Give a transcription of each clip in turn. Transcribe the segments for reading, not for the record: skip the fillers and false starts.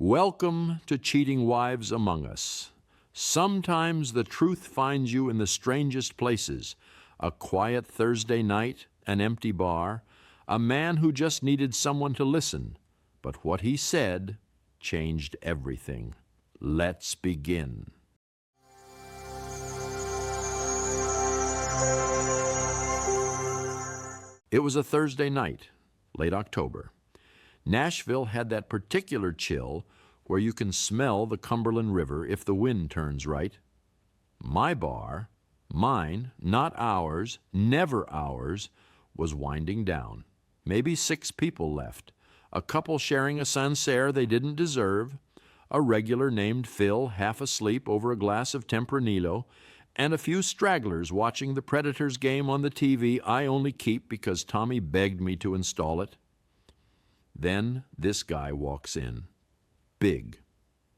Welcome to cheating wives among us. Sometimes the truth finds you in the strangest places. A quiet Thursday night, an empty bar, a man who just needed someone to listen. But what he said changed everything. Let's begin. It was a Thursday night, late October. Nashville had that particular chill where you can smell the Cumberland River if the wind turns right. My bar, mine, not ours, never ours, was winding down. Maybe 6 people left, a couple sharing a Sancerre they didn't deserve, a regular named Phil half asleep over a glass of Tempranillo, and a few stragglers watching the Predators game on the TV I only keep because Tommy begged me to install it. Then this guy walks in. Big,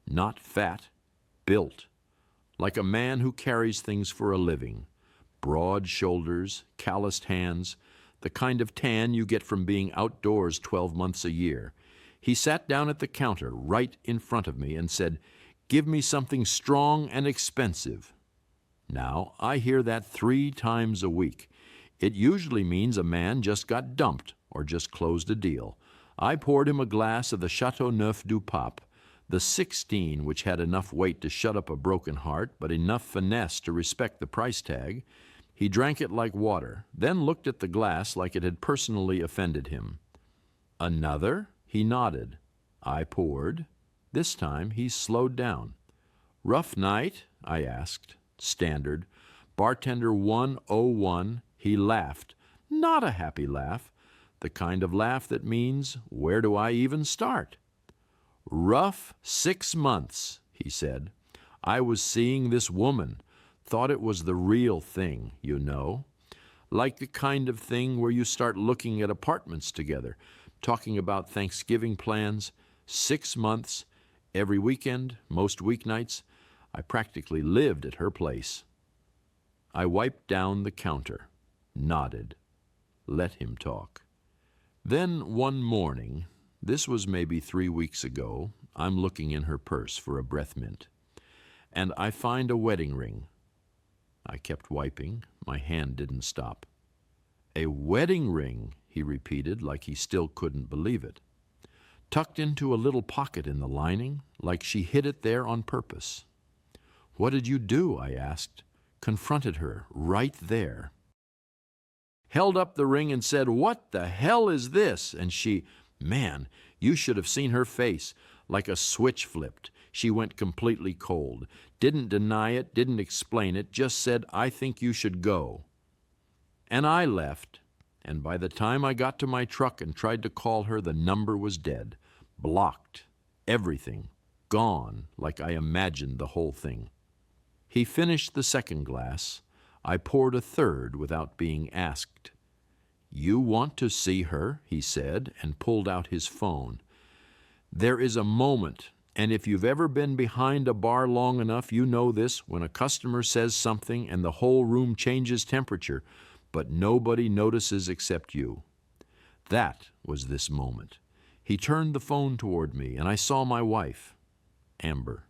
not fat, built, like a man who carries things for a living. Broad shoulders, calloused hands, the kind of tan you get from being outdoors 12 months a year. He sat down at the counter right in front of me and said, "Give me something strong and expensive." Now, I hear that 3 times a week. It usually means a man just got dumped or just closed a deal. I poured him a glass of the Chateauneuf du Pape, the 16 which had enough weight to shut up a broken heart, but enough finesse to respect the price tag. He drank it like water, then looked at the glass like it had personally offended him. "Another?" He nodded. I poured. This time he slowed down. "Rough night?" I asked. Standard. Bartender 101. He laughed. Not a happy laugh. The kind of laugh that means, where do I even start? "Rough 6 months," he said. "I was seeing this woman. Thought it was the real thing, you know. Like the kind of thing where you start looking at apartments together, talking about Thanksgiving plans. 6 months, every weekend, most weeknights. I practically lived at her place." I wiped down the counter, nodded, let him talk. Then one morning, this was maybe 3 weeks ago, I'm looking in her purse for a breath mint, and I find a wedding ring. I kept wiping. My hand didn't stop. "A wedding ring," he repeated like he still couldn't believe it. "Tucked into a little pocket in the lining, like she hid it there on purpose." "What did you do?" I asked. Confronted her right there. Held up the ring and said, "What the hell is this?" And she, man, you should have seen her face. Like a switch flipped. She went completely cold. Didn't deny it, didn't explain it, just said, "I think you should go." And I left, and by the time I got to my truck and tried to call her, the number was dead. Blocked. Everything. Gone, like I imagined the whole thing. He finished the second glass. I poured a third without being asked. "You want to see her?" he said, and pulled out his phone. There is a moment, and if you've ever been behind a bar long enough, you know this, when a customer says something and the whole room changes temperature, but nobody notices except you. That was this moment. He turned the phone toward me, and I saw my wife, Amber,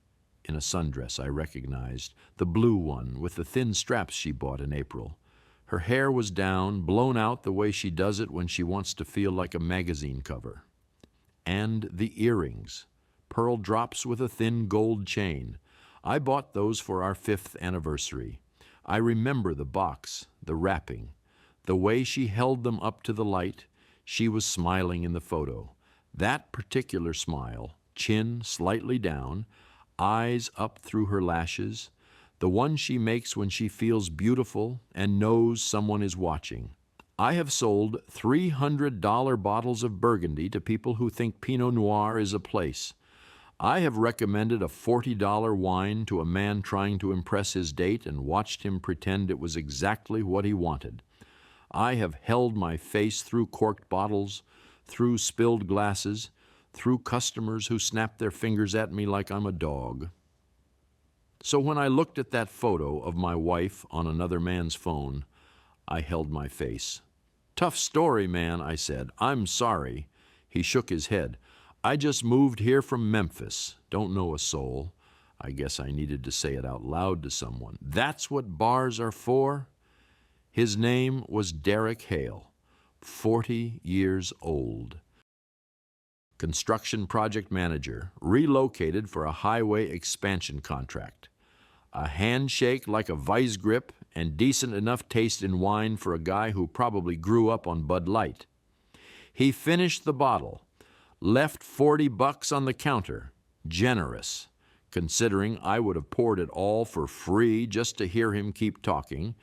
in a sundress I recognized, the blue one with the thin straps she bought in April. Her hair was down, blown out the way she does it when she wants to feel like a magazine cover. And the earrings, pearl drops with a thin gold chain. I bought those for our 5th anniversary. I remember the box, the wrapping, the way she held them up to the light. She was smiling in the photo. That particular smile, chin slightly down, eyes up through her lashes, the one she makes when she feels beautiful and knows someone is watching. I have sold $300 bottles of Burgundy to people who think Pinot Noir is a place. I have recommended a $40 wine to a man trying to impress his date and watched him pretend it was exactly what he wanted. I have held my face through corked bottles, through spilled glasses, through customers who snap their fingers at me like I'm a dog. So when I looked at that photo of my wife on another man's phone, I held my face. "Tough story, man," I said. "I'm sorry." He shook his head. I just moved here from Memphis. Don't know a soul. I guess I needed to say it out loud to someone. That's what bars are for? His name was Derek Hale, 40 years old. Construction project manager, relocated for a highway expansion contract. A handshake like a vice grip and decent enough taste in wine for a guy who probably grew up on Bud Light. He finished the bottle, left $40 on the counter, generous, considering I would have poured it all for free just to hear him keep talking.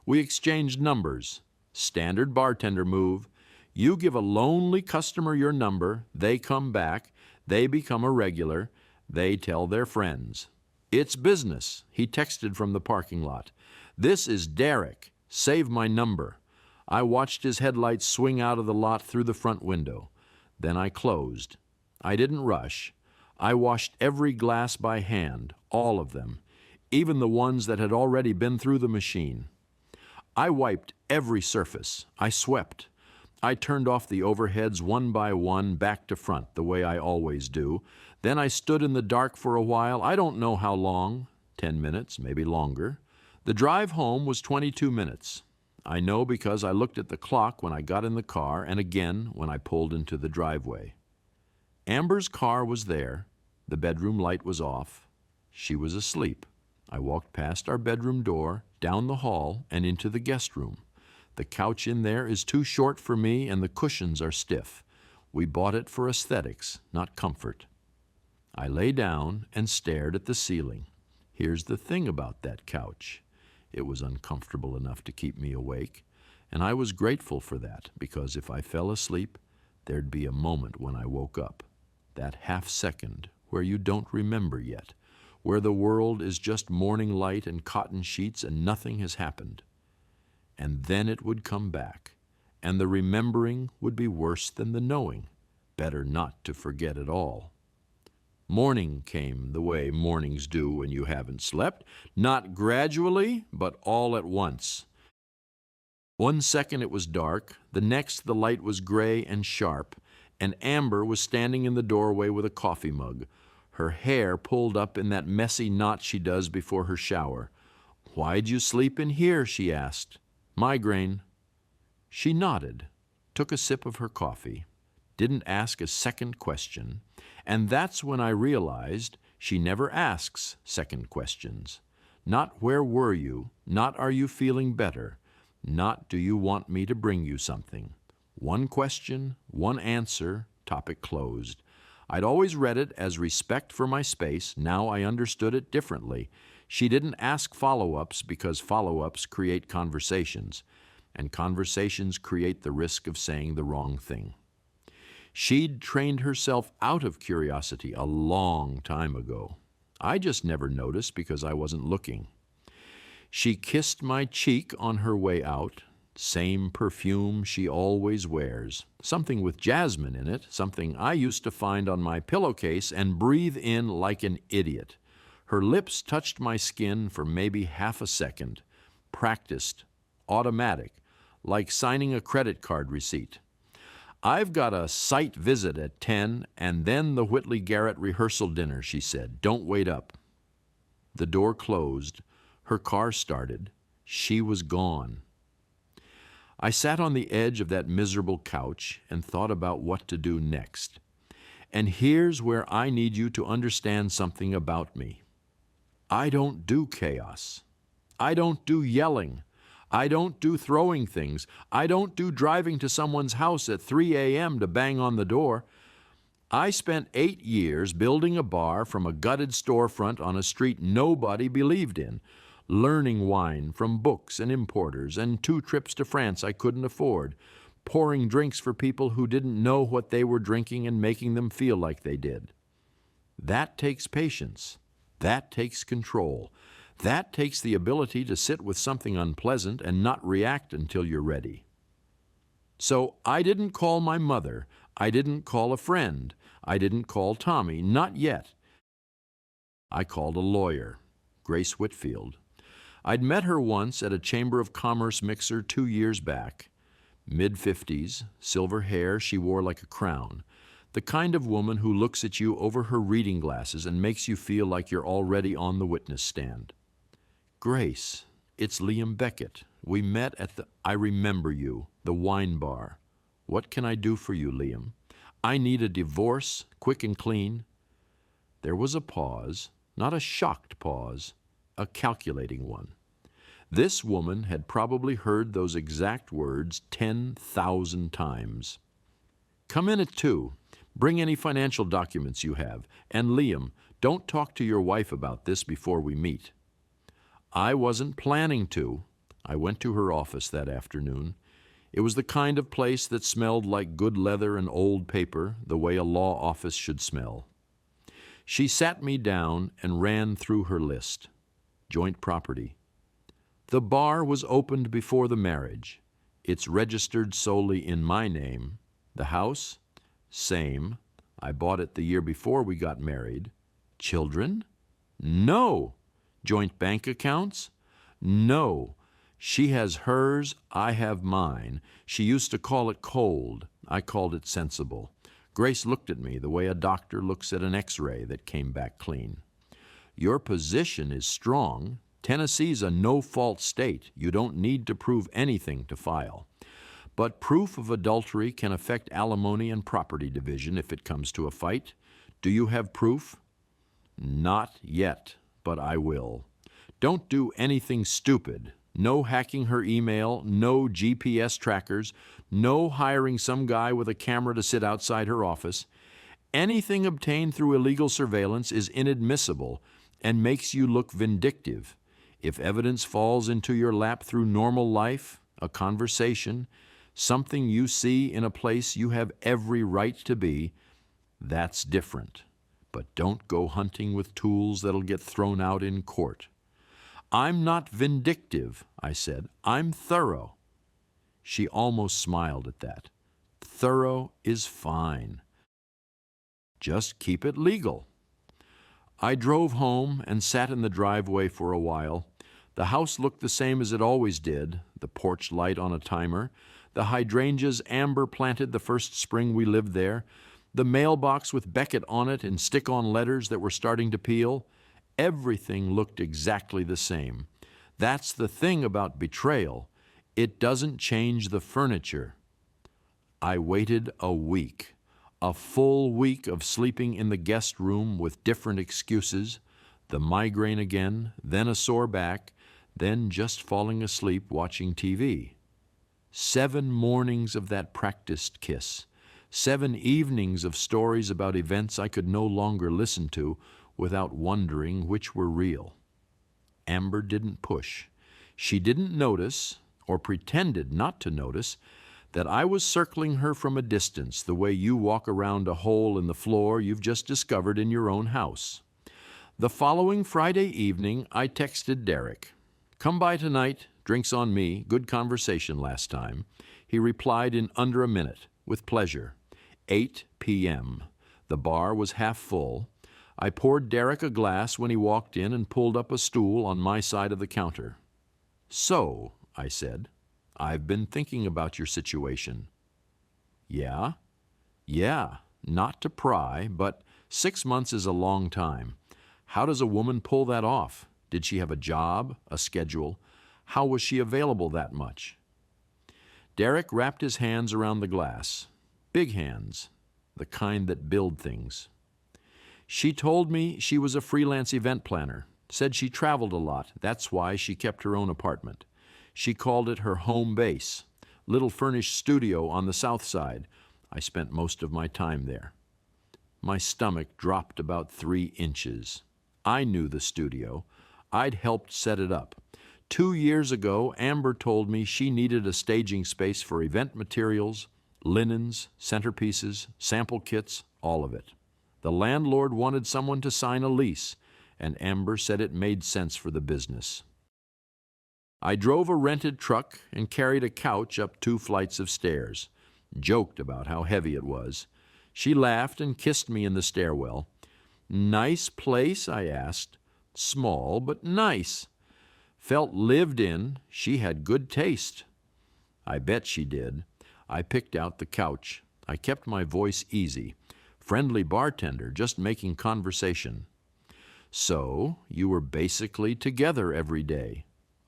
We exchanged numbers. Standard bartender move. You give a lonely customer your number, they come back, they become a regular, they tell their friends. It's business, he texted from the parking lot. This is Derek. Save my number. I watched his headlights swing out of the lot through the front window. Then I closed. I didn't rush. I washed every glass by hand, all of them, even the ones that had already been through the machine. I wiped every surface. I swept. I turned off the overheads one by one, back to front, the way I always do. Then I stood in the dark for a while. I don't know how long, 10 minutes, maybe longer. The drive home was 22 minutes. I know because I looked at the clock when I got in the car and again when I pulled into the driveway. Amber's car was there. The bedroom light was off. She was asleep. I walked past our bedroom door, down the hall, and into the guest room. The couch in there is too short for me and the cushions are stiff. We bought it for aesthetics, not comfort. I lay down and stared at the ceiling. Here's the thing about that couch. It was uncomfortable enough to keep me awake, and I was grateful for that, because if I fell asleep, there'd be a moment when I woke up. That half second where you don't remember yet, where the world is just morning light and cotton sheets and nothing has happened. And then it would come back, and the remembering would be worse than the knowing. Better not to forget it all. Morning came the way mornings do when you haven't slept, not gradually, but all at once. 1 second it was dark, the next the light was gray and sharp, and Amber was standing in the doorway with a coffee mug, her hair pulled up in that messy knot she does before her shower. "Why'd you sleep in here?" she asked. "Migraine." She nodded, took a sip of her coffee, didn't ask a second question, and that's when I realized she never asks second questions. Not "where were you?" Not "are you feeling better?" Not "do you want me to bring you something?" One question, one answer, topic closed. I'd always read it as respect for my space. Now I understood it differently. She didn't ask follow-ups because follow-ups create conversations, and conversations create the risk of saying the wrong thing. She'd trained herself out of curiosity a long time ago. I just never noticed because I wasn't looking. She kissed my cheek on her way out, same perfume she always wears, something with jasmine in it, something I used to find on my pillowcase and breathe in like an idiot. Her lips touched my skin for maybe half a second, practiced, automatic, like signing a credit card receipt. "I've got a site visit at 10 and then the Whitley Garrett rehearsal dinner," she said. "Don't wait up." The door closed. Her car started. She was gone. I sat on the edge of that miserable couch and thought about what to do next. And here's where I need you to understand something about me. I don't do chaos. I don't do yelling. I don't do throwing things. I don't do driving to someone's house at 3 a.m. to bang on the door. I spent 8 years building a bar from a gutted storefront on a street nobody believed in, learning wine from books and importers, and 2 trips to France I couldn't afford, pouring drinks for people who didn't know what they were drinking and making them feel like they did. That takes patience. That takes control. That takes the ability to sit with something unpleasant and not react until you're ready. So I didn't call my mother. I didn't call a friend. I didn't call Tommy. Not yet. I called a lawyer, Grace Whitfield. I'd met her once at a Chamber of Commerce mixer 2 years back. Mid-50s, silver hair she wore like a crown. The kind of woman who looks at you over her reading glasses and makes you feel like you're already on the witness stand. Grace, it's Liam Beckett. We met at I remember you, the wine bar. What can I do for you, Liam? I need a divorce, quick and clean. There was a pause, not a shocked pause, a calculating one. This woman had probably heard those exact words 10,000 times. Come in at 2. Bring any financial documents you have. And Liam, don't talk to your wife about this before we meet. I wasn't planning to. I went to her office that afternoon. It was the kind of place that smelled like good leather and old paper, the way a law office should smell. She sat me down and ran through her list. Joint property. The bar was opened before the marriage. It's registered solely in my name. The house? Same. I bought it the year before we got married. Children? No. Joint bank accounts? No. She has hers, I have mine. She used to call it cold. I called it sensible. Grace looked at me the way a doctor looks at an X-ray that came back clean. Your position is strong. Tennessee's a no-fault state. You don't need to prove anything to file. But proof of adultery can affect alimony and property division if it comes to a fight. Do you have proof? Not yet, but I will. Don't do anything stupid. No hacking her email, no GPS trackers, no hiring some guy with a camera to sit outside her office. Anything obtained through illegal surveillance is inadmissible and makes you look vindictive. If evidence falls into your lap through normal life, a conversation, something you see in a place you have every right to be, that's different. But don't go hunting with tools that'll get thrown out in court. I'm not vindictive, I said. I'm thorough. She almost smiled at that. Thorough is fine. Just keep it legal. I drove home and sat in the driveway for a while. The house looked the same as it always did, the porch light on a timer, the hydrangeas Amber planted the first spring we lived there, the mailbox with Beckett on it and stick-on letters that were starting to peel. Everything looked exactly the same. That's the thing about betrayal. It doesn't change the furniture. I waited a week, a full week of sleeping in the guest room with different excuses, the migraine again, then a sore back, then just falling asleep watching TV. 7 mornings of that practiced kiss, 7 evenings of stories about events I could no longer listen to without wondering which were real. Amber didn't push. She didn't notice, or pretended not to notice, that I was circling her from a distance the way you walk around a hole in the floor you've just discovered in your own house. The following Friday evening, I texted Derek. Come by tonight, drinks on me, good conversation last time. He replied in under a minute, with pleasure. 8 p.m. The bar was half full. I poured Derek a glass when he walked in and pulled up a stool on my side of the counter. So, I said, I've been thinking about your situation. Yeah? Yeah, not to pry, but 6 months is a long time. How does a woman pull that off? Did she have a job, a schedule? How was she available that much? Derek wrapped his hands around the glass. Big hands, the kind that build things. She told me she was a freelance event planner, said she traveled a lot. That's why she kept her own apartment. She called it her home base, little furnished studio on the south side. I spent most of my time there. My stomach dropped about 3 inches. I knew the studio. I'd helped set it up. 2 years ago, Amber told me she needed a staging space for event materials, linens, centerpieces, sample kits, all of it. The landlord wanted someone to sign a lease, and Amber said it made sense for the business. I drove a rented truck and carried a couch up 2 flights of stairs, joked about how heavy it was. She laughed and kissed me in the stairwell. Nice place, I asked. Small, but nice. Felt lived in. She had good taste. I bet she did. I picked out the couch. I kept my voice easy. friendly bartender, just making conversation. So you were basically together every day.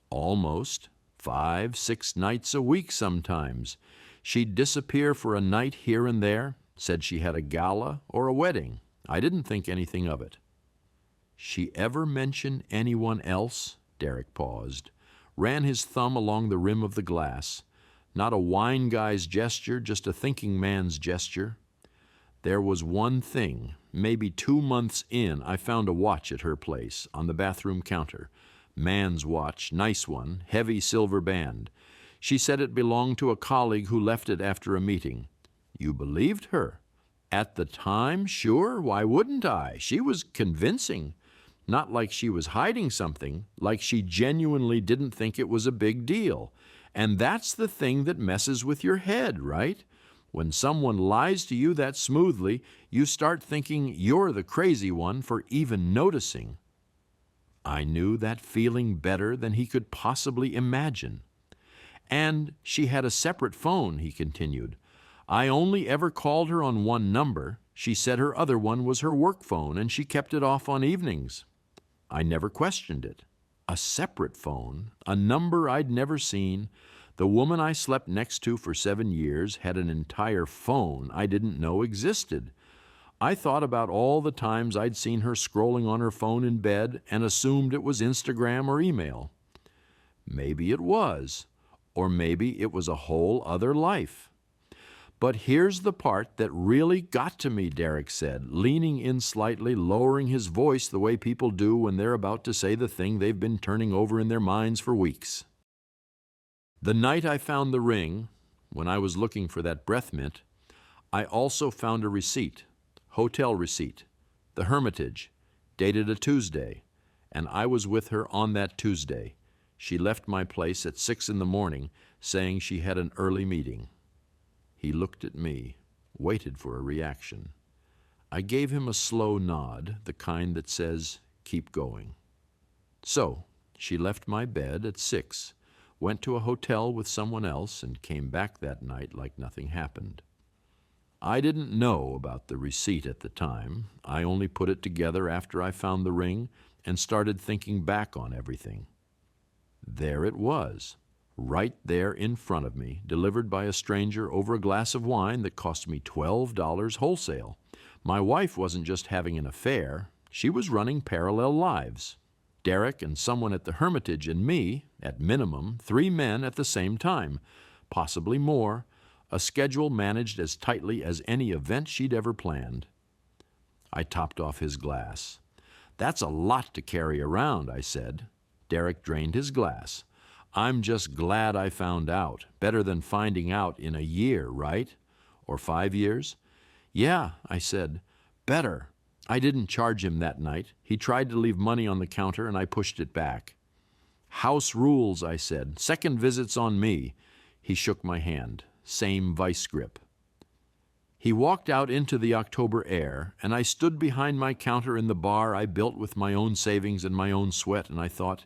Almost. 5, 6 nights a week sometimes. She'd disappear for a night here and there, said she had a gala or a wedding. I didn't think anything of it. She ever mention anyone else? Derek paused, ran his thumb along the rim of the glass. Not a wine guy's gesture, just a thinking man's gesture. There was one thing. Maybe 2 months in, I found a watch at her place on the bathroom counter. Man's watch, nice one, heavy silver band. She said it belonged to a colleague who left it after a meeting. You believed her? At the time, sure, why wouldn't I? She was convincing. Not like she was hiding something, like she genuinely didn't think it was a big deal. And that's the thing that messes with your head, right? When someone lies to you that smoothly, you start thinking you're the crazy one for even noticing. I knew that feeling better than he could possibly imagine. And she had a separate phone, he continued. I only ever called her on one number. She said her other one was her work phone, and she kept it off on evenings. I never questioned it. A separate phone, a number I'd never seen. The woman I slept next to for 7 years had an entire phone I didn't know existed. I thought about all the times I'd seen her scrolling on her phone in bed and assumed it was Instagram or email. Maybe it was, or maybe it was a whole other life. But here's the part that really got to me, Derek said, leaning in slightly, lowering his voice the way people do when they're about to say the thing they've been turning over in their minds for weeks. The night I found the ring, when I was looking for that breath mint, I also found a receipt. Hotel receipt, the Hermitage, dated a Tuesday, and I was with her on that Tuesday. She left my place at 6 in the morning, saying she had an early meeting. He looked at me, waited for a reaction. I gave him a slow nod, the kind that says, keep going. So, she left my bed at 6, went to a hotel with someone else, and came back that night like nothing happened. I didn't know about the receipt at the time. I only put it together after I found the ring and started thinking back on everything. There it was, right there in front of me, delivered by a stranger over a glass of wine that cost me $12 wholesale. My wife wasn't just having an affair, she was running parallel lives. Derek and someone at the Hermitage and me, at minimum, 3 men at the same time, possibly more, a schedule managed as tightly as any event she'd ever planned. I topped off his glass. That's a lot to carry around, I said. Derek drained his glass. I'm just glad I found out. Better than finding out in a year, right? Or 5 years? Yeah, I said. Better. I didn't charge him that night. He tried to leave money on the counter and I pushed it back. House rules, I said. Second visit's on me. He shook my hand. Same vice grip. He walked out into the October air, and I stood behind my counter in the bar I built with my own savings and my own sweat, and I thought,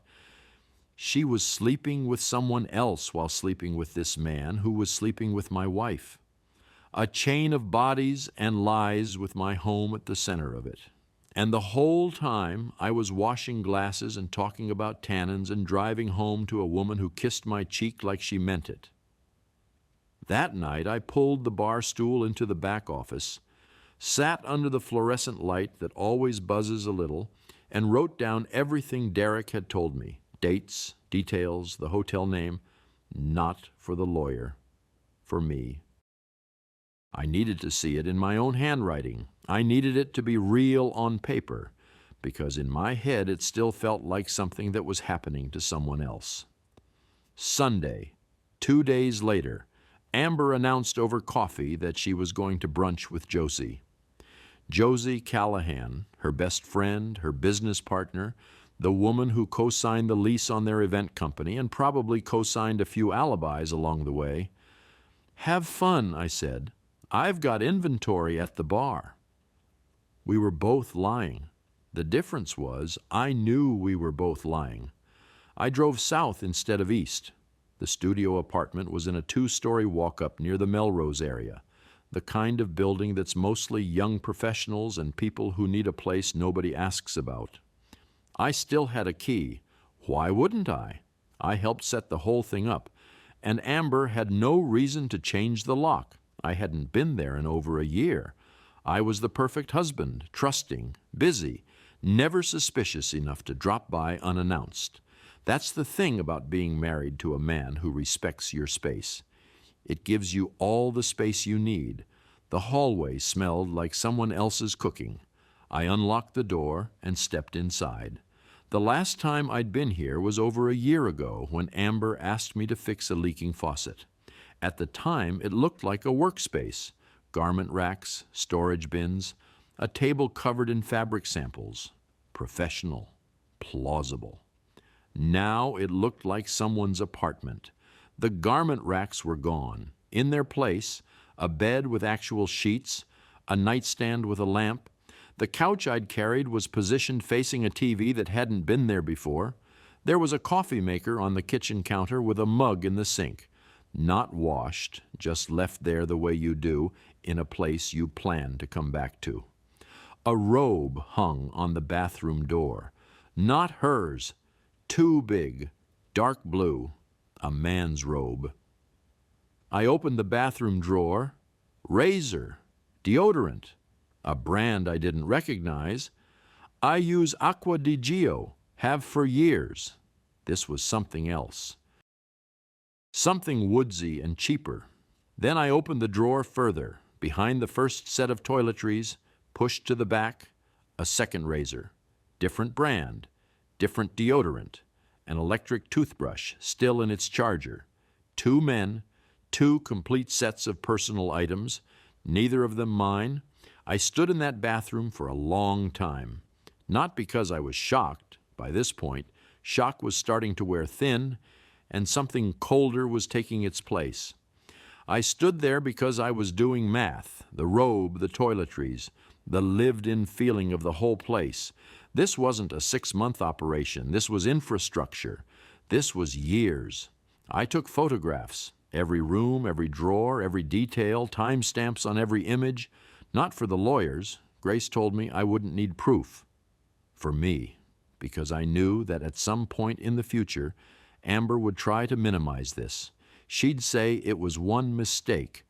she was sleeping with someone else while sleeping with this man who was sleeping with my wife. A chain of bodies and lies with my home at the center of it. And the whole time I was washing glasses and talking about tannins and driving home to a woman who kissed my cheek like she meant it. That night I pulled the bar stool into the back office, sat under the fluorescent light that always buzzes a little, and wrote down everything Derek had told me. Dates, details, the hotel name. Not for the lawyer. For me. I needed to see it in my own handwriting. I needed it to be real on paper, because in my head it still felt like something that was happening to someone else. Sunday, 2 days later, Amber announced over coffee that she was going to brunch with Josie. Josie Callahan, her best friend, her business partner, the woman who co-signed the lease on their event company and probably co-signed a few alibis along the way. Have fun, I said. I've got inventory at the bar. We were both lying. The difference was I knew we were both lying. I drove south instead of east. The studio apartment was in a 2-story walk-up near the Melrose area. the kind of building that's mostly young professionals and people who need a place nobody asks about. I still had a key. Why wouldn't I? I helped set the whole thing up, and Amber had no reason to change the lock. I hadn't been there in over a year. I was the perfect husband, trusting, busy, never suspicious enough to drop by unannounced. That's the thing about being married to a man who respects your space. It gives you all the space you need. The hallway smelled like someone else's cooking. I unlocked the door and stepped inside. The last time I'd been here was over a year ago when Amber asked me to fix a leaking faucet. At the time, it looked like a workspace. Garment racks, storage bins, a table covered in fabric samples. Professional, plausible. Now it looked like someone's apartment. The garment racks were gone. In their place, a bed with actual sheets, a nightstand with a lamp. The couch I'd carried was positioned facing a TV that hadn't been there before. There was a coffee maker on the kitchen counter with a mug in the sink. Not washed, just left there the way you do in a place you plan to come back to. A robe hung on the bathroom door. Not hers. Too big, dark blue, a man's robe. I opened the bathroom drawer. Razor, deodorant, a brand I didn't recognize. I use Acqua di Gio, have for years. This was something else. Something woodsy and cheaper. Then I opened the drawer further. Behind the first set of toiletries, pushed to the back, a second razor. Different brand, different deodorant, an electric toothbrush still in its charger. 2 men, 2 complete sets of personal items, neither of them mine. I stood in that bathroom for a long time. Not because I was shocked. By this point, shock was starting to wear thin, and something colder was taking its place. I stood there because I was doing math, the robe, the toiletries, the lived-in feeling of the whole place. This wasn't a 6-month operation. This was infrastructure. This was years. I took photographs. Every room, every drawer, every detail, timestamps on every image. Not for the lawyers. Grace told me I wouldn't need proof. For me, because I knew that at some point in the future, Amber would try to minimize this. She'd say it was one mistake,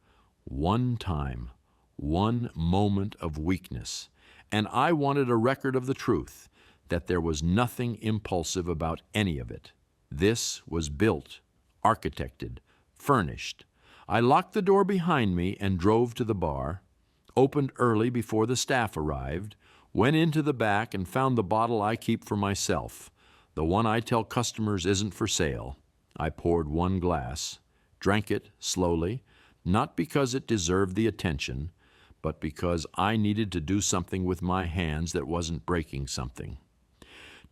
one time, one moment of weakness. And I wanted a record of the truth, that there was nothing impulsive about any of it. This was built, architected, furnished. I locked the door behind me and drove to the bar, opened early before the staff arrived, went into the back and found the bottle I keep for myself, the one I tell customers isn't for sale. I poured 1 glass, drank it slowly, not because it deserved the attention, but because I needed to do something with my hands that wasn't breaking something.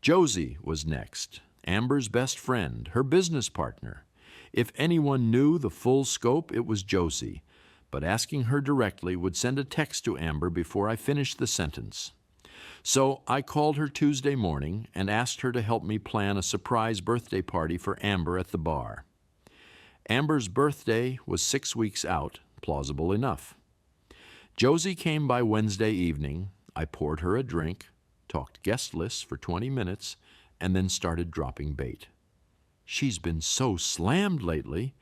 Josie was next, Amber's best friend, her business partner. If anyone knew the full scope, it was Josie, but asking her directly would send a text to Amber before I finished the sentence. So I called her Tuesday morning and asked her to help me plan a surprise birthday party for Amber at the bar. Amber's birthday was 6 weeks out, plausible enough. Josie came by Wednesday evening. I poured her a drink, talked guest lists for 20 minutes, and then started dropping bait. She's been so slammed lately.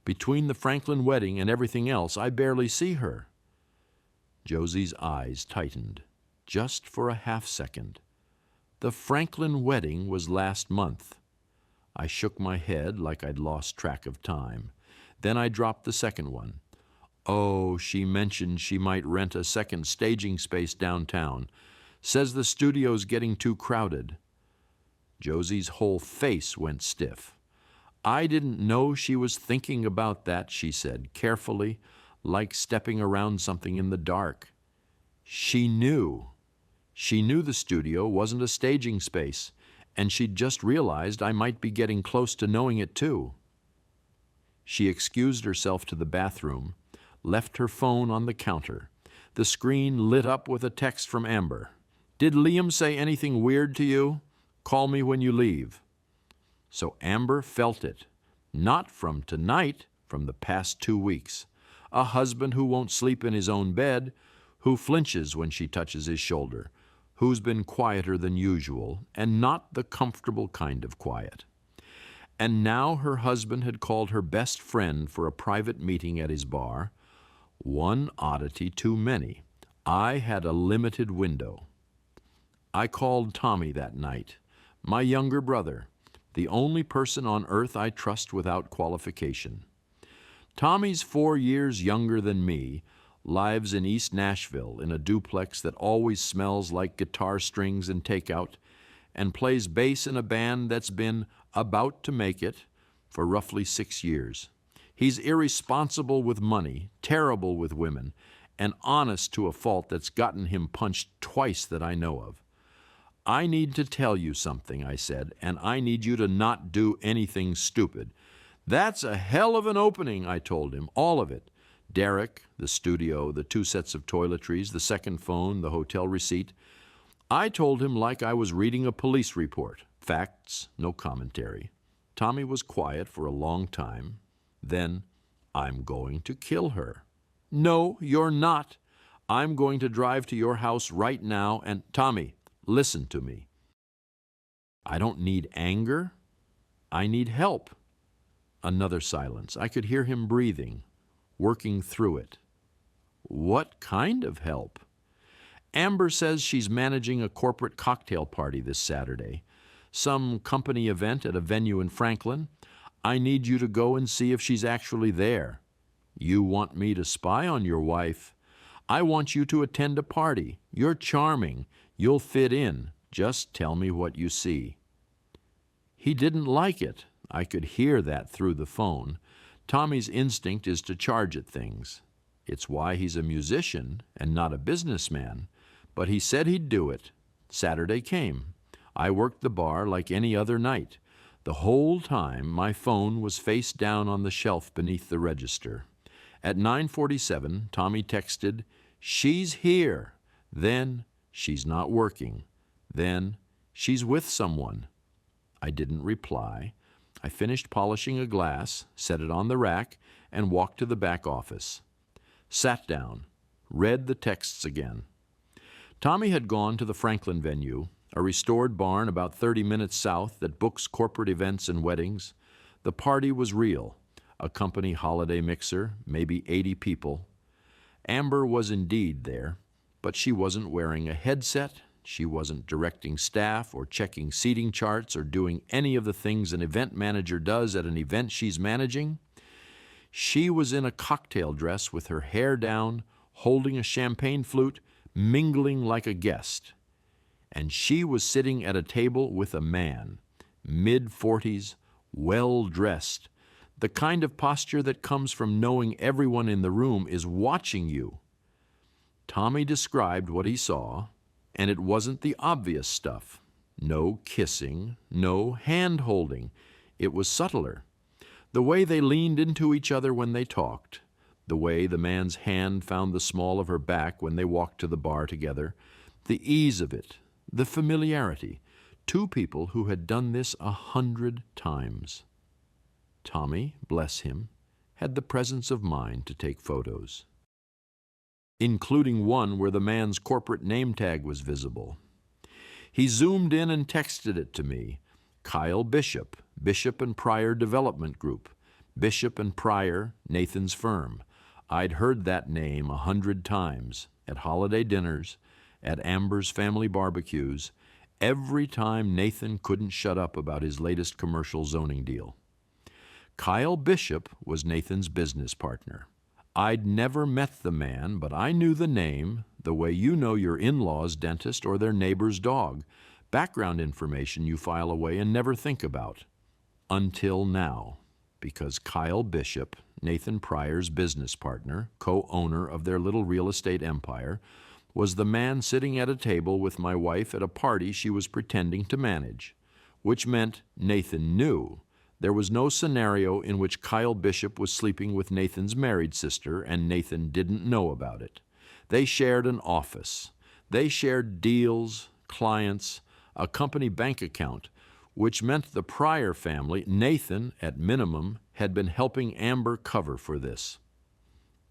Between the Franklin wedding and everything else, I barely see her. Josie's eyes tightened, just for a half-second. The Franklin wedding was last month. I shook my head like I'd lost track of time. Then I dropped the second one. Oh, she mentioned she might rent a second staging space downtown. Says the studio's getting too crowded. Josie's whole face went stiff. I didn't know she was thinking about that, she said, carefully, like stepping around something in the dark. She knew. She knew the studio wasn't a staging space, and she'd just realized I might be getting close to knowing it too. She excused herself to the bathroom, left her phone on the counter. The screen lit up with a text from Amber. Did Liam say anything weird to you? Call me when you leave. So Amber felt it. Not from tonight, from the past 2 weeks. a husband who won't sleep in his own bed, who flinches when she touches his shoulder, who's been quieter than usual, and not the comfortable kind of quiet. And now her husband had called her best friend for a private meeting at his bar. One oddity too many. I had a limited window. I called Tommy that night, my younger brother, the only person on earth I trust without qualification. Tommy's 4 years younger than me, lives in East Nashville in a duplex that always smells like guitar strings and takeout, and plays bass in a band that's been about to make it for roughly 6 years. He's irresponsible with money, terrible with women, and honest to a fault that's gotten him punched twice that I know of. I need to tell you something, I said, and I need you to not do anything stupid. That's a hell of an opening, I told him, all of it. Derek, the studio, the 2 sets of toiletries, the second phone, the hotel receipt. I told him like I was reading a police report. Facts, no commentary. Tommy was quiet for a long time. Then, I'm going to kill her. No, you're not. I'm going to drive to your house right now and, Tommy, listen to me. I don't need anger. I need help. Another silence. I could hear him breathing, working through it. What kind of help? Amber says she's managing a corporate cocktail party this Saturday. Some company event at a venue in Franklin. I need you to go and see if she's actually there. You want me to spy on your wife? I want you to attend a party. You're charming. You'll fit in. Just tell me what you see. He didn't like it. I could hear that through the phone. Tommy's instinct is to charge at things. It's why he's a musician and not a businessman. But he said he'd do it. Saturday came. I worked the bar like any other night. The whole time, my phone was face down on the shelf beneath the register. At 9:47, Tommy texted, "She's here." Then, "She's not working." Then, "She's with someone." I didn't reply. I finished polishing a glass, set it on the rack, and walked to the back office. Sat down, read the texts again. Tommy had gone to the Franklin venue, a restored barn about 30 minutes south that books corporate events and weddings. The party was real, a company holiday mixer, maybe 80 people. Amber was indeed there, but she wasn't wearing a headset. She wasn't directing staff or checking seating charts or doing any of the things an event manager does at an event she's managing. She was in a cocktail dress with her hair down, holding a champagne flute, mingling like a guest. And she was sitting at a table with a man, mid-40s, well-dressed, the kind of posture that comes from knowing everyone in the room is watching you. Tommy described what he saw, and it wasn't the obvious stuff. No kissing, no hand-holding. It was subtler. The way they leaned into each other when they talked, the way the man's hand found the small of her back when they walked to the bar together, the ease of it, the familiarity. 2 people who had done this 100 times. Tommy, bless him, had the presence of mind to take photos, including one where the man's corporate name tag was visible. He zoomed in and texted it to me. Kyle Bishop, Bishop and Pryor Development Group. Bishop and Pryor, Nathan's firm. I'd heard that name 100 times, at holiday dinners, at Amber's family barbecues, every time Nathan couldn't shut up about his latest commercial zoning deal. Kyle Bishop was Nathan's business partner. I'd never met the man, but I knew the name, the way you know your in-law's dentist or their neighbor's dog, background information you file away and never think about. Until now, because Kyle Bishop, Nathan Pryor's business partner, co-owner of their little real estate empire, was the man sitting at a table with my wife at a party she was pretending to manage, which meant Nathan knew. There was no scenario in which Kyle Bishop was sleeping with Nathan's married sister and Nathan didn't know about it. They shared an office. They shared deals, clients, a company bank account, which meant the Pryor family, Nathan, at minimum, had been helping Amber cover for this.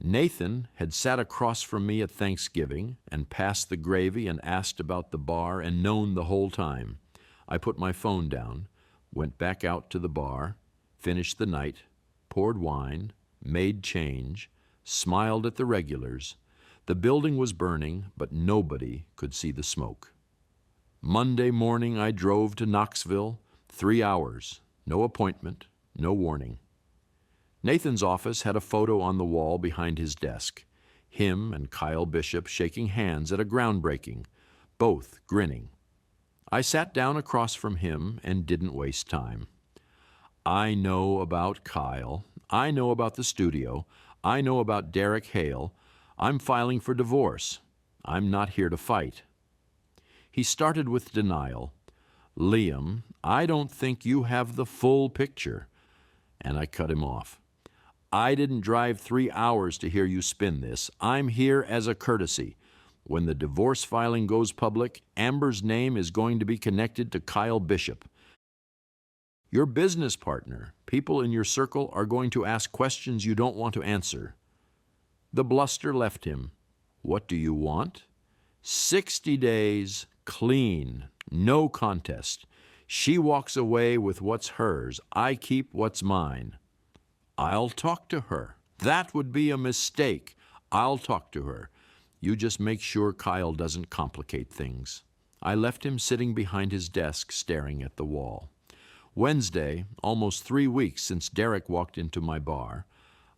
Nathan had sat across from me at Thanksgiving and passed the gravy and asked about the bar and known the whole time. I put my phone down, went back out to the bar, finished the night, poured wine, made change, smiled at the regulars. The building was burning, but nobody could see the smoke. Monday morning I drove to Knoxville, 3 hours, no appointment, no warning. Nathan's office had a photo on the wall behind his desk, him and Kyle Bishop shaking hands at a groundbreaking, both grinning. I sat down across from him and didn't waste time. I know about Kyle. I know about the studio. I know about Derek Hale. I'm filing for divorce. I'm not here to fight. He started with denial. Liam, I don't think you have the full picture. And I cut him off. I didn't drive 3 hours to hear you spin this. I'm here as a courtesy. When the divorce filing goes public, Amber's name is going to be connected to Kyle Bishop. Your business partner, people in your circle, are going to ask questions you don't want to answer. The bluster left him. What do you want? 60 days, clean, no contest. She walks away with what's hers. I keep what's mine. I'll talk to her. That would be a mistake. I'll talk to her. You just make sure Kyle doesn't complicate things. I left him sitting behind his desk staring at the wall. Wednesday, almost 3 weeks since Derek walked into my bar.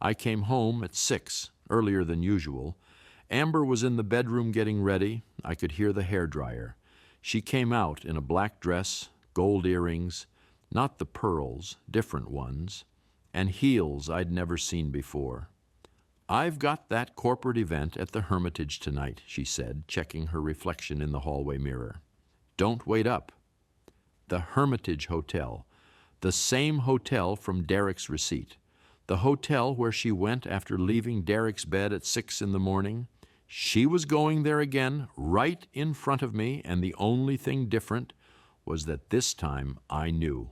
I came home at 6, earlier than usual. Amber was in the bedroom getting ready. I could hear the hairdryer. She came out in a black dress, gold earrings, not the pearls, different ones, and heels I'd never seen before. I've got that corporate event at the Hermitage tonight, she said, checking her reflection in the hallway mirror. Don't wait up. The Hermitage Hotel, the same hotel from Derek's receipt, the hotel where she went after leaving Derek's bed at 6 in the morning. She was going there again, right in front of me, and the only thing different was that this time I knew.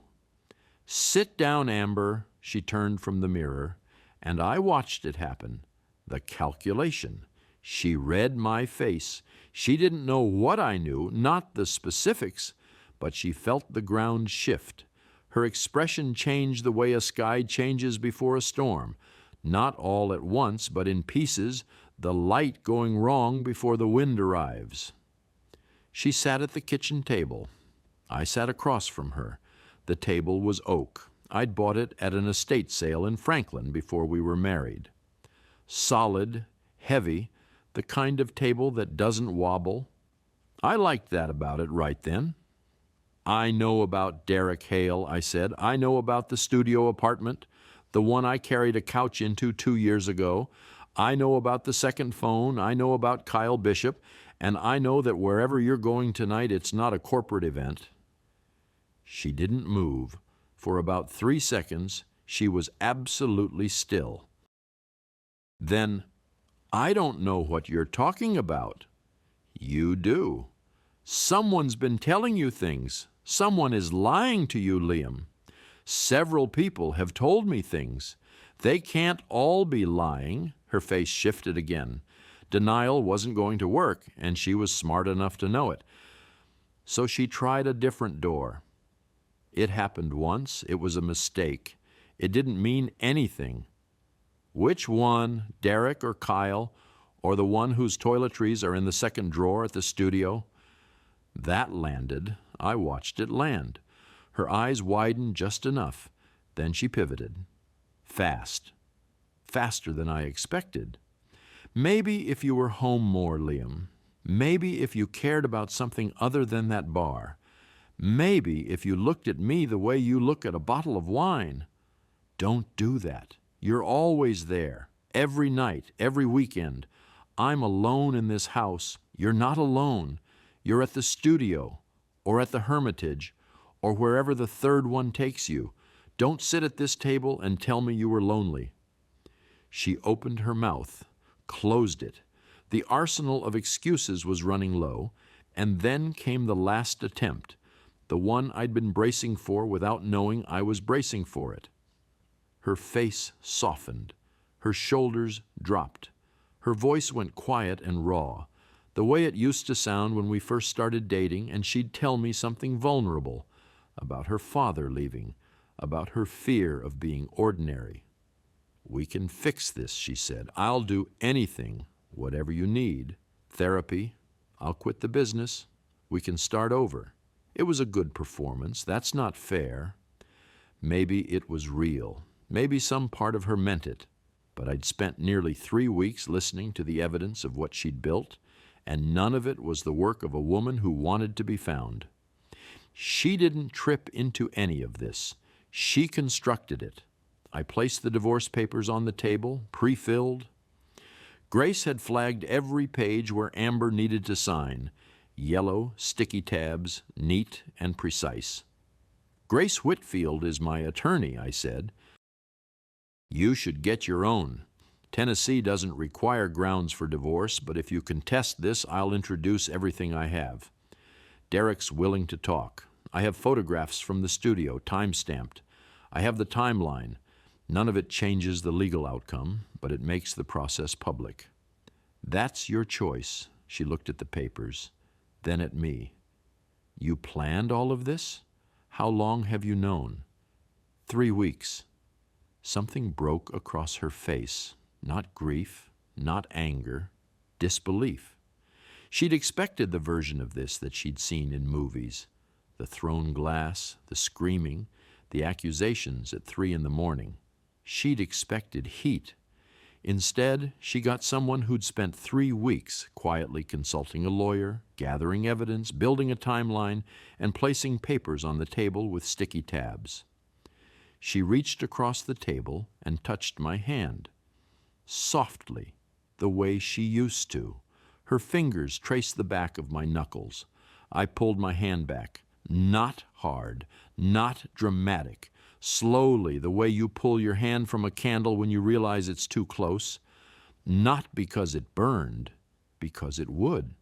Sit down, Amber, she turned from the mirror, and I watched it happen. The calculation. She read my face. She didn't know what I knew, not the specifics, but she felt the ground shift. Her expression changed the way a sky changes before a storm, not all at once, but in pieces, the light going wrong before the wind arrives. She sat at the kitchen table. I sat across from her. The table was oak. I'd bought it at an estate sale in Franklin before we were married. Solid, heavy, the kind of table that doesn't wobble. I liked that about it right then. I know about Derek Hale, I said. I know about the studio apartment, the one I carried a couch into 2 years ago. I know about the second phone. I know about Kyle Bishop. And I know that wherever you're going tonight, it's not a corporate event. She didn't move. For about 3 seconds, she was absolutely still. Then, I don't know what you're talking about. You do. Someone's been telling you things. Someone is lying to you, Liam. Several people have told me things. They can't all be lying. Her face shifted again. Denial wasn't going to work, and she was smart enough to know it. So she tried a different door. It happened once. It was a mistake. It didn't mean anything. Which one, Derek or Kyle, or the one whose toiletries are in the second drawer at the studio? That landed. I watched it land. Her eyes widened just enough. Then she pivoted. Fast. Faster than I expected. Maybe if you were home more, Liam. Maybe if you cared about something other than that bar. Maybe if you looked at me the way you look at a bottle of wine. Don't do that. You're always there. Every night, every weekend. I'm alone in this house. You're not alone. You're at the studio, or at the Hermitage, or wherever the third one takes you. Don't sit at this table and tell me you were lonely. She opened her mouth, closed it. The arsenal of excuses was running low, and then came the last attempt, the one I'd been bracing for without knowing I was bracing for it. Her face softened. Her shoulders dropped. Her voice went quiet and raw, the way it used to sound when we first started dating, and she'd tell me something vulnerable about her father leaving, about her fear of being ordinary. "We can fix this," she said. "I'll do anything, whatever you need. Therapy. I'll quit the business. We can start over." It was a good performance. That's not fair. Maybe it was real. Maybe some part of her meant it. But I'd spent nearly 3 weeks listening to the evidence of what she'd built, and none of it was the work of a woman who wanted to be found. She didn't trip into any of this. She constructed it. I placed the divorce papers on the table, pre-filled. Grace had flagged every page where Amber needed to sign. Yellow, sticky tabs, neat and precise. "Grace Whitfield is my attorney," I said. "You should get your own. Tennessee doesn't require grounds for divorce, but if you contest this, I'll introduce everything I have. Derek's willing to talk. I have photographs from the studio, time-stamped. I have the timeline. None of it changes the legal outcome, but it makes the process public." "That's your choice." She looked at the papers, then at me. "You planned all of this? How long have you known?" 3 weeks. Something broke across her face. Not grief, not anger, disbelief. She'd expected the version of this that she'd seen in movies. The thrown glass, the screaming, the accusations at 3 a.m. She'd expected heat. Instead, she got someone who'd spent 3 weeks quietly consulting a lawyer, gathering evidence, building a timeline, and placing papers on the table with sticky tabs. She reached across the table and touched my hand. Softly, the way she used to. Her fingers traced the back of my knuckles. I pulled my hand back. Not hard, not dramatic. Slowly, the way you pull your hand from a candle when you realize it's too close. Not because it burned, because it would.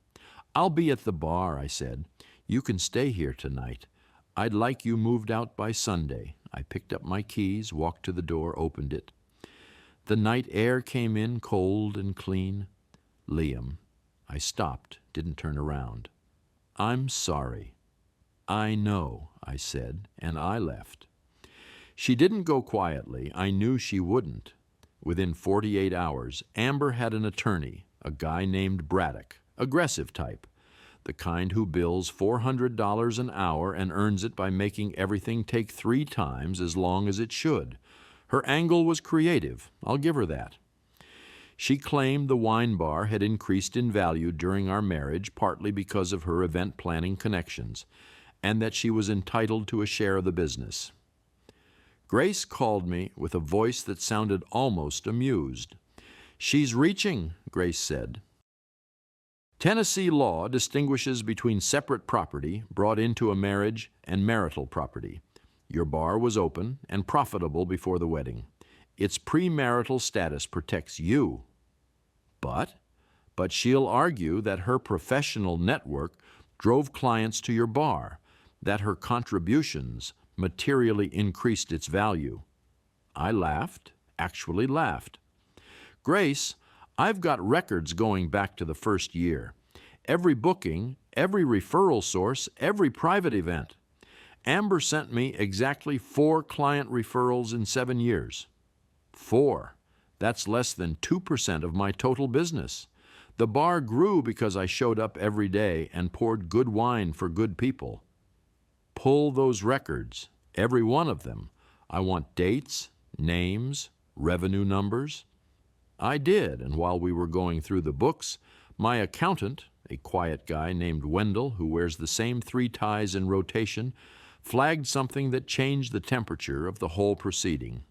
"I'll be at the bar," I said. "You can stay here tonight. I'd like you moved out by Sunday." I picked up my keys, walked to the door, opened it. The night air came in cold and clean. "Liam." I stopped, didn't turn around. "I'm sorry." "I know," I said, and I left. She didn't go quietly. I knew she wouldn't. Within 48 hours, Amber had an attorney, a guy named Braddock, aggressive type, the kind who bills $400 an hour and earns it by making everything take 3 times as long as it should. Her angle was creative, I'll give her that. She claimed the wine bar had increased in value during our marriage, partly because of her event planning connections, and that she was entitled to a share of the business. Grace called me with a voice that sounded almost amused. "She's reaching," Grace said. Tennessee law distinguishes between separate property brought into a marriage and marital property. Your bar was open and profitable before the wedding. Its premarital status protects you. But she'll argue that her professional network drove clients to your bar, that her contributions materially increased its value. I laughed, actually laughed. "Grace, I've got records going back to the first year. Every booking, every referral source, every private event. Amber sent me exactly 4 client referrals in 7 years. 4. That's less than 2% of my total business. The bar grew because I showed up every day and poured good wine for good people. Pull those records, every one of them. I want dates, names, revenue numbers." I did, and while we were going through the books, my accountant, a quiet guy named Wendell who wears the same 3 ties in rotation, flagged something that changed the temperature of the whole proceeding.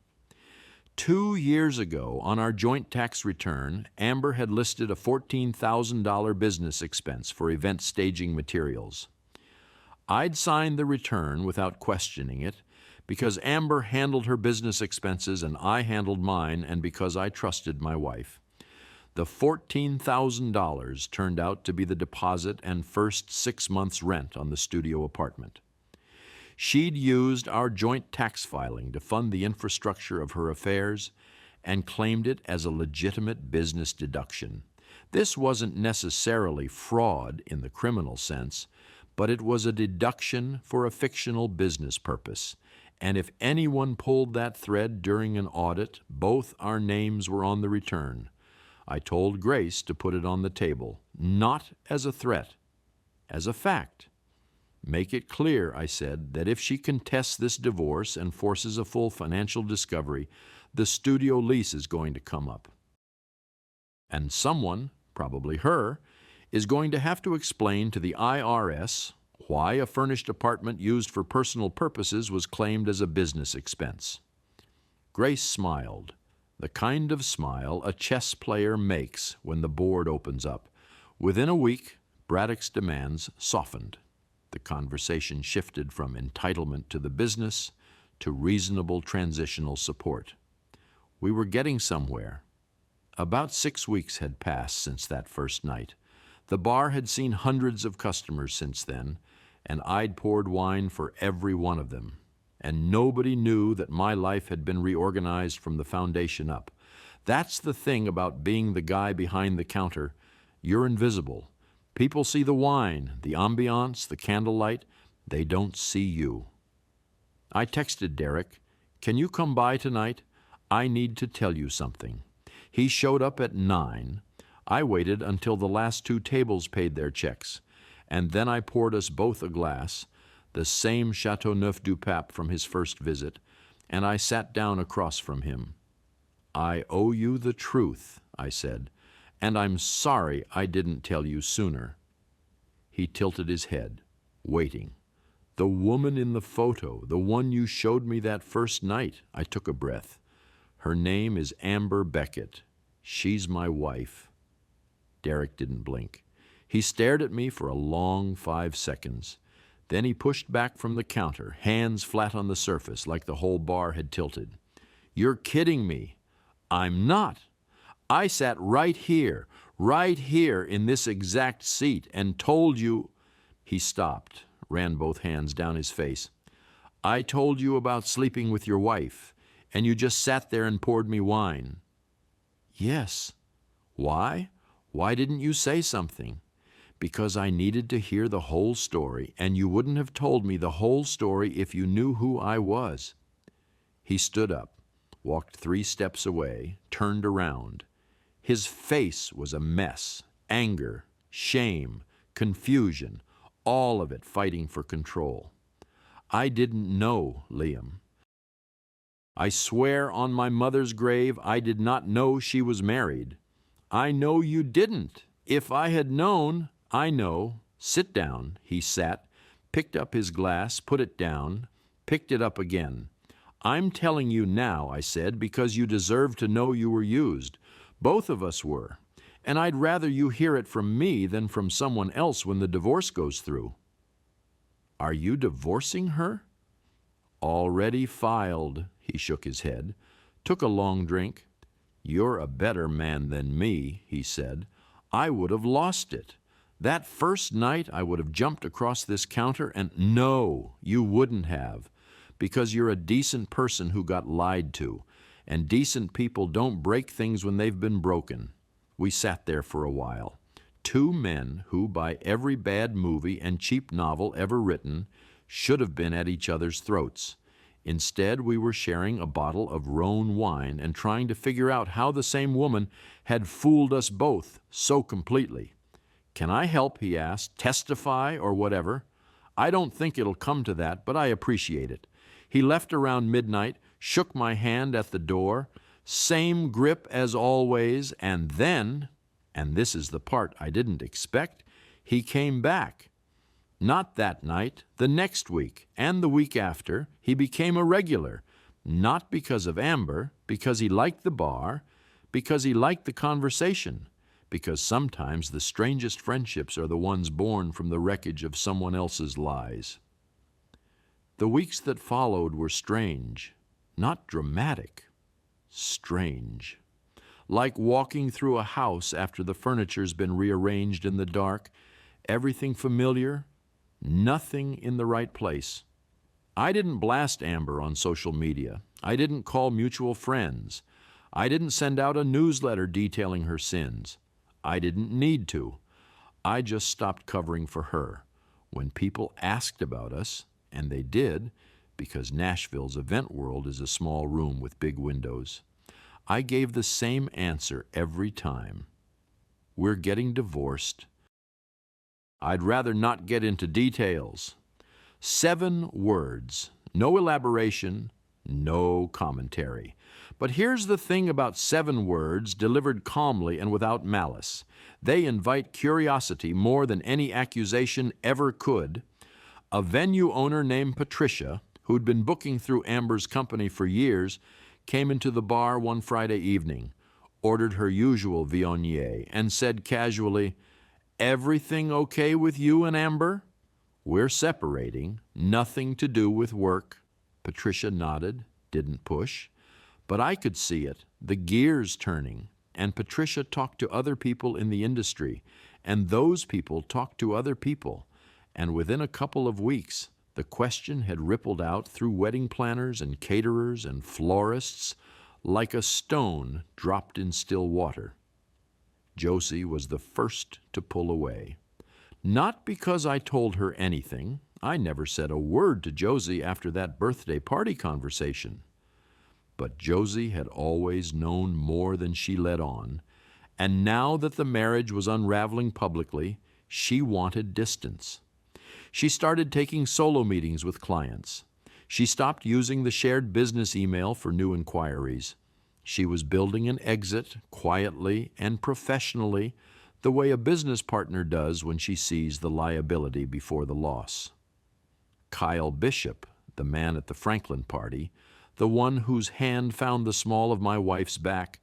2 years ago, on our joint tax return, Amber had listed a $14,000 business expense for event staging materials. I'd signed the return without questioning it, because Amber handled her business expenses and I handled mine, and because I trusted my wife. The $14,000 turned out to be the deposit and first 6 months' rent on the studio apartment. She'd used our joint tax filing to fund the infrastructure of her affairs, and claimed it as a legitimate business deduction. This wasn't necessarily fraud in the criminal sense, but it was a deduction for a fictional business purpose. And if anyone pulled that thread during an audit, both our names were on the return. I told Grace to put it on the table, not as a threat, as a fact. Make it clear, I said, that if she contests this divorce and forces a full financial discovery, the studio lease is going to come up. And someone, probably her, is going to have to explain to the IRS why a furnished apartment used for personal purposes was claimed as a business expense. Grace smiled, the kind of smile a chess player makes when the board opens up. Within a week, Braddock's demands softened. The conversation shifted from entitlement to the business to reasonable transitional support. We were getting somewhere. About 6 weeks had passed since that first night. The bar had seen hundreds of customers since then, and I'd poured wine for every one of them. And nobody knew that my life had been reorganized from the foundation up. That's the thing about being the guy behind the counter. You're invisible. People see the wine, the ambiance, the candlelight. They don't see you. I texted Derek, "Can you come by tonight? I need to tell you something." He showed up at 9. I waited until the last 2 tables paid their checks, and then I poured us both a glass, the same Chateauneuf du Pape from his first visit, and I sat down across from him. "I owe you the truth," I said, "and I'm sorry I didn't tell you sooner." He tilted his head, waiting. "The woman in the photo, the one you showed me that first night," I took a breath. "Her name is Amber Beckett. She's my wife." Derek didn't blink. He stared at me for a long 5 seconds. Then he pushed back from the counter, hands flat on the surface, like the whole bar had tilted. "You're kidding me." "I'm not. I sat right here in this exact seat, and told you—" He stopped, ran both hands down his face. "I told you about sleeping with your wife, and you just sat there and poured me wine." "Yes." "Why? Why didn't you say something?" "Because I needed to hear the whole story, and you wouldn't have told me the whole story if you knew who I was." He stood up, walked 3 steps away, turned around. His face was a mess, anger, shame, confusion, all of it fighting for control. "I didn't know, Liam. I swear on my mother's grave I did not know she was married." "I know you didn't. If I had known—" "I know. Sit down." He sat, picked up his glass, put it down, picked it up again. "I'm telling you now," I said, "because you deserve to know you were used. Both of us were. And I'd rather you hear it from me than from someone else when the divorce goes through." "Are you divorcing her?" "Already filed." He shook his head, took a long drink. "You're a better man than me," he said. "I would have lost it. That first night I would have jumped across this counter and—" "No, you wouldn't have, because you're a decent person who got lied to, and decent people don't break things when they've been broken." We sat there for a while. 2 men who, by every bad movie and cheap novel ever written, should have been at each other's throats. Instead, we were sharing a bottle of Rhone wine and trying to figure out how the same woman had fooled us both so completely. "Can I help?" he asked. "Testify or whatever?" "I don't think it'll come to that, but I appreciate it." He left around midnight, shook my hand at the door, same grip as always, and then, and this is the part I didn't expect, he came back. Not that night, the next week, and the week after, he became a regular, not because of Amber, because he liked the bar, because he liked the conversation, because sometimes the strangest friendships are the ones born from the wreckage of someone else's lies. The weeks that followed were strange, not dramatic, strange. Like walking through a house after the furniture's been rearranged in the dark, everything familiar, nothing in the right place. I didn't blast Amber on social media. I didn't call mutual friends. I didn't send out a newsletter detailing her sins. I didn't need to. I just stopped covering for her. When people asked about us, and they did, because Nashville's event world is a small room with big windows, I gave the same answer every time. We're getting divorced. I'd rather not get into details. 7 words, no elaboration, no commentary. But here's the thing about 7 words delivered calmly and without malice. They invite curiosity more than any accusation ever could. A venue owner named Patricia, who'd been booking through Amber's company for years, came into the bar one Friday evening, ordered her usual Viognier, and said casually, "Everything okay with you and Amber?" "We're separating, nothing to do with work." Patricia nodded, didn't push. But I could see it, the gears turning, and Patricia talked to other people in the industry, and those people talked to other people, and within a couple of weeks, the question had rippled out through wedding planners and caterers and florists like a stone dropped in still water. Josie was the first to pull away. Not because I told her anything. I never said a word to Josie after that birthday party conversation. But Josie had always known more than she let on, and now that the marriage was unraveling publicly, she wanted distance. She started taking solo meetings with clients. She stopped using the shared business email for new inquiries. She was building an exit quietly and professionally, the way a business partner does when she sees the liability before the loss. Kyle Bishop, the man at the Franklin party, the one whose hand found the small of my wife's back,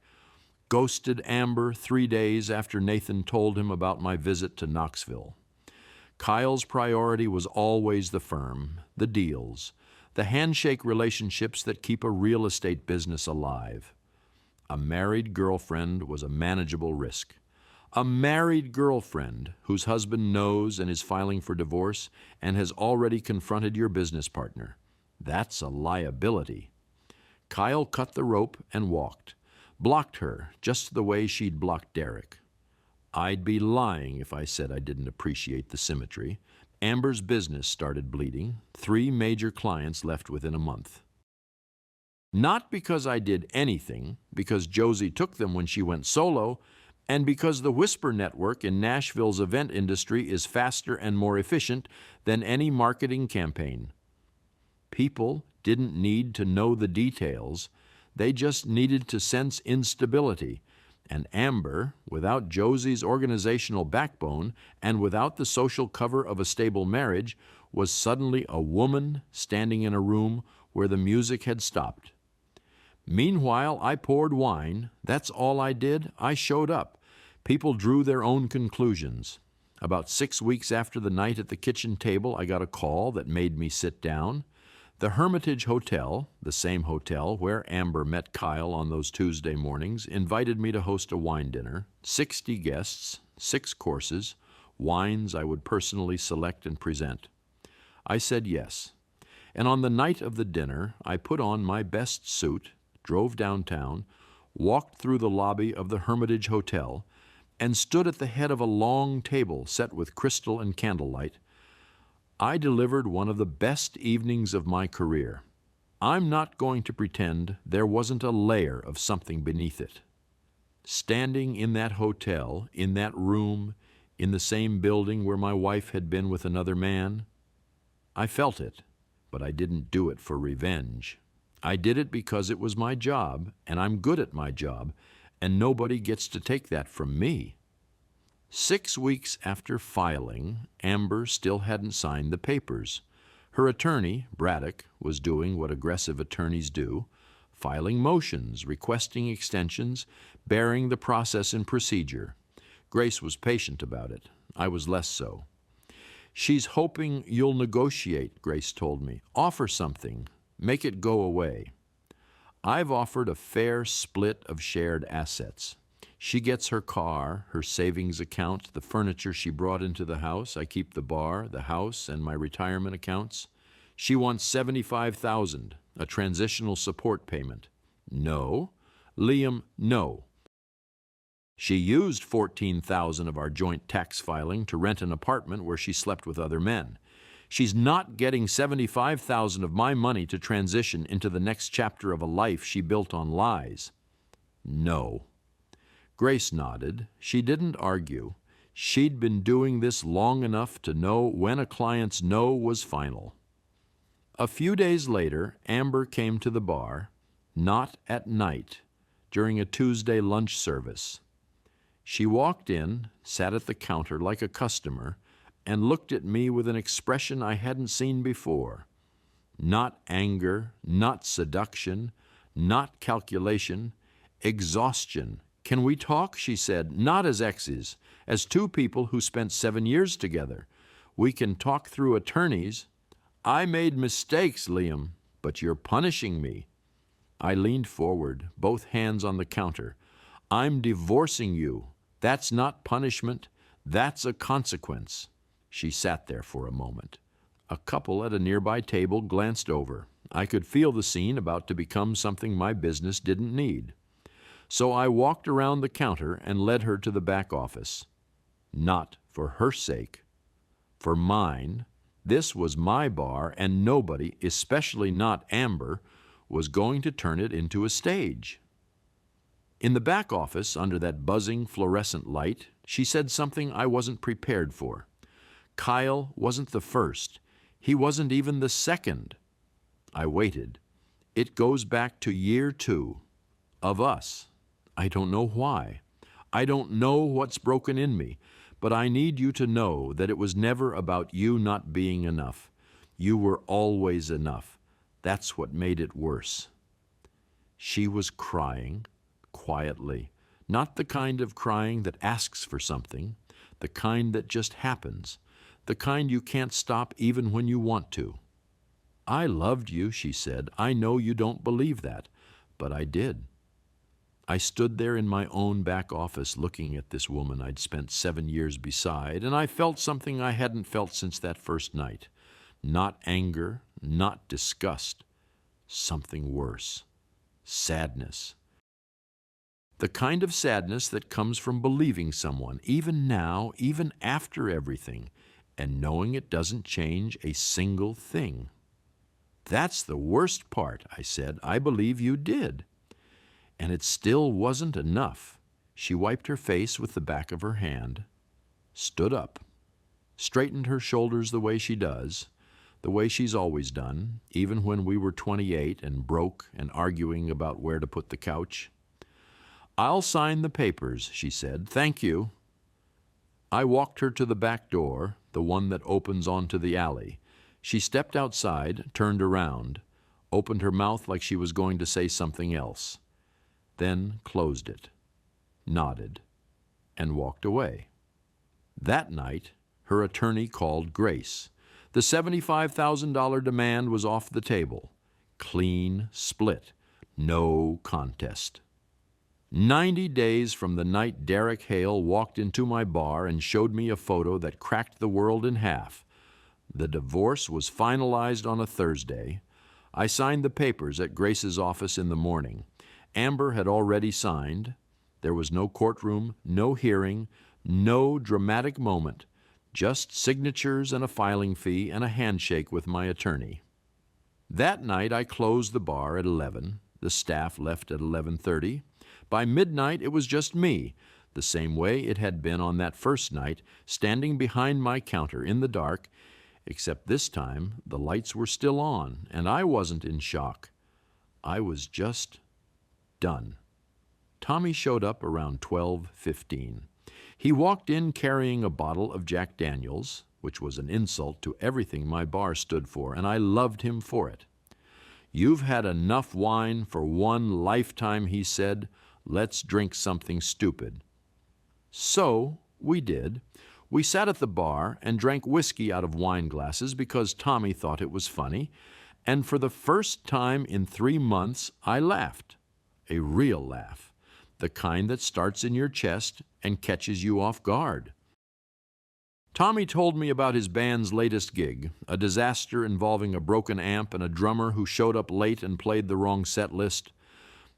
ghosted Amber 3 days after Nathan told him about my visit to Knoxville. Kyle's priority was always the firm, the deals, the handshake relationships that keep a real estate business alive. A married girlfriend was a manageable risk. A married girlfriend whose husband knows and is filing for divorce and has already confronted your business partner. That's a liability. Kyle cut the rope and walked, blocked her just the way she'd blocked Derek. I'd be lying if I said I didn't appreciate the symmetry. Amber's business started bleeding. 3 major clients left within a month. Not because I did anything, because Josie took them when she went solo, and because the Whisper Network in Nashville's event industry is faster and more efficient than any marketing campaign. People didn't need to know the details. They just needed to sense instability. And Amber, without Josie's organizational backbone and without the social cover of a stable marriage, was suddenly a woman standing in a room where the music had stopped. Meanwhile, I poured wine. That's all I did. I showed up. People drew their own conclusions. About 6 weeks after the night at the kitchen table, I got a call that made me sit down. The Hermitage Hotel, the same hotel where Amber met Kyle on those Tuesday mornings, invited me to host a wine dinner, 60 guests, 6 courses, wines I would personally select and present. I said yes, and on the night of the dinner, I put on my best suit, drove downtown, walked through the lobby of the Hermitage Hotel, and stood at the head of a long table set with crystal and candlelight. I delivered one of the best evenings of my career. I'm not going to pretend there wasn't a layer of something beneath it. Standing in that hotel, in that room, in the same building where my wife had been with another man, I felt it, but I didn't do it for revenge. I did it because it was my job, and I'm good at my job, and nobody gets to take that from me. 6 weeks after filing, Amber still hadn't signed the papers. Her attorney, Braddock, was doing what aggressive attorneys do, filing motions, requesting extensions, bearing the process and procedure. Grace was patient about it. I was less so. "She's hoping you'll negotiate," Grace told me. "Offer something. Make it go away." I've offered a fair split of shared assets. She gets her car, her savings account, the furniture she brought into the house. I keep the bar, the house, and my retirement accounts. She wants $75,000, a transitional support payment. No, Liam, no. She used $14,000 of our joint tax filing to rent an apartment where she slept with other men. She's not getting $75,000 of my money to transition into the next chapter of a life she built on lies. No. Grace nodded. She didn't argue. She'd been doing this long enough to know when a client's no was final. A few days later, Amber came to the bar, not at night, during a Tuesday lunch service. She walked in, sat at the counter like a customer, and looked at me with an expression I hadn't seen before. Not anger, not seduction, not calculation, exhaustion. "Can we talk?" she said, "not as exes, as two people who spent 7 years together. We can talk through attorneys." "I made mistakes, Liam, but you're punishing me." I leaned forward, both hands on the counter. "I'm divorcing you. That's not punishment. That's a consequence." She sat there for a moment. A couple at a nearby table glanced over. I could feel the scene about to become something my business didn't need. So I walked around the counter and led her to the back office. Not for her sake. For mine. This was my bar, and nobody, especially not Amber, was going to turn it into a stage. In the back office, under that buzzing fluorescent light, she said something I wasn't prepared for. Kyle wasn't the first. He wasn't even the second. I waited. "It goes back to year 2. Of us. I don't know why. I don't know what's broken in me, but I need you to know that it was never about you not being enough. You were always enough. That's what made it worse." She was crying, quietly, not the kind of crying that asks for something, the kind that just happens, the kind you can't stop even when you want to. "I loved you," she said. "I know you don't believe that, but I did." I stood there in my own back office looking at this woman I'd spent 7 years beside, and I felt something I hadn't felt since that first night. Not anger, not disgust. Something worse. Sadness. The kind of sadness that comes from believing someone, even now, even after everything, and knowing it doesn't change a single thing. "That's the worst part," I said. "I believe you did." And it still wasn't enough. She wiped her face with the back of her hand, stood up, straightened her shoulders the way she does, the way she's always done, even when we were 28 and broke and arguing about where to put the couch. "I'll sign the papers," she said. "Thank you." I walked her to the back door, the one that opens onto the alley. She stepped outside, turned around, opened her mouth like she was going to say something else, then closed it, nodded, and walked away. That night, her attorney called Grace. The $75,000 demand was off the table. Clean split. No contest. 90 days from the night Derek Hale walked into my bar and showed me a photo that cracked the world in half. The divorce was finalized on a Thursday. I signed the papers at Grace's office in the morning. Amber had already signed. There was no courtroom, no hearing, no dramatic moment, just signatures and a filing fee and a handshake with my attorney. That night I closed the bar at 11. The staff left at 11:30. By midnight it was just me, the same way it had been on that first night, standing behind my counter in the dark, except this time the lights were still on, and I wasn't in shock. I was just done. Tommy showed up around 12:15. He walked in carrying a bottle of Jack Daniels, which was an insult to everything my bar stood for, and I loved him for it. "You've had enough wine for one lifetime," he said. "Let's drink something stupid." So we did. We sat at the bar and drank whiskey out of wine glasses because Tommy thought it was funny, and for the first time in 3 months I laughed. A real laugh. The kind that starts in your chest and catches you off guard. Tommy told me about his band's latest gig, a disaster involving a broken amp and a drummer who showed up late and played the wrong set list.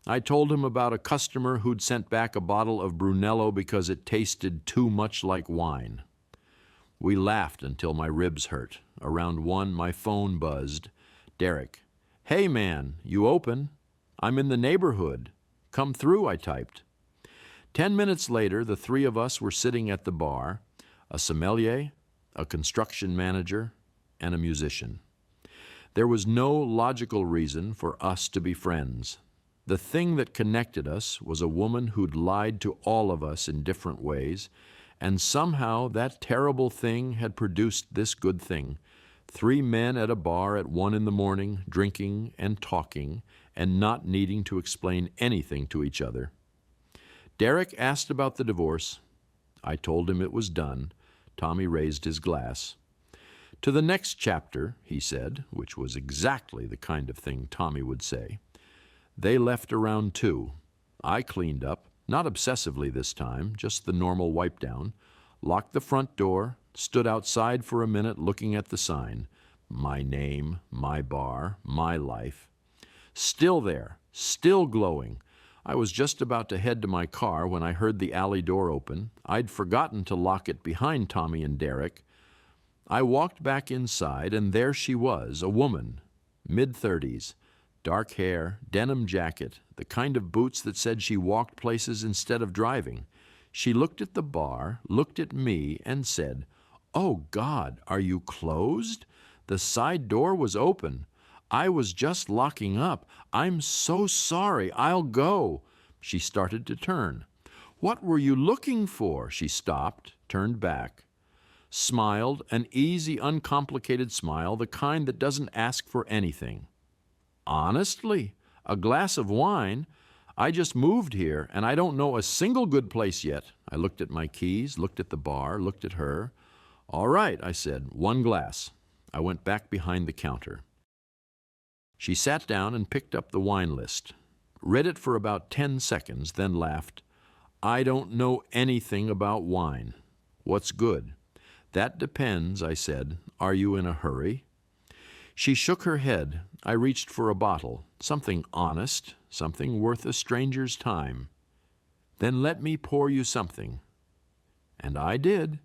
I told him about a customer who'd sent back a bottle of Brunello because it tasted too much like wine. We laughed until my ribs hurt. Around 1, my phone buzzed. Derek. "Hey, man, you open? I'm in the neighborhood. Come through," I typed. 10 minutes later, the three of us were sitting at the bar, a sommelier, a construction manager, and a musician. There was no logical reason for us to be friends. The thing that connected us was a woman who'd lied to all of us in different ways, and somehow that terrible thing had produced this good thing. 3 men at a bar at 1 in the morning, drinking and talking, and not needing to explain anything to each other. Derek asked about the divorce. I told him it was done. Tommy raised his glass. "To the next chapter," he said, which was exactly the kind of thing Tommy would say. They left around 2. I cleaned up, not obsessively this time, just the normal wipe down, locked the front door, stood outside for a minute looking at the sign. My name, my bar, my life. Still there, still glowing. I was just about to head to my car when I heard the alley door open. I'd forgotten to lock it behind Tommy and Derek. I walked back inside, and there she was, a woman, mid-30s, dark hair, denim jacket, the kind of boots that said she walked places instead of driving. She looked at the bar, looked at me, and said, "Oh, God, are you closed? The side door was open. I was just locking up. I'm so sorry. I'll go." She started to turn. "What were you looking for?" She stopped, turned back, smiled, an easy, uncomplicated smile, the kind that doesn't ask for anything. "Honestly, a glass of wine? I just moved here, and I don't know a single good place yet." I looked at my keys, looked at the bar, looked at her. "All right," I said, "1 glass." I went back behind the counter. She sat down and picked up the wine list, read it for about 10 seconds, then laughed. "I don't know anything about wine. What's good?" "That depends," I said. "Are you in a hurry?" She shook her head. I reached for a bottle, something honest, something worth a stranger's time. "Then let me pour you something." And I did.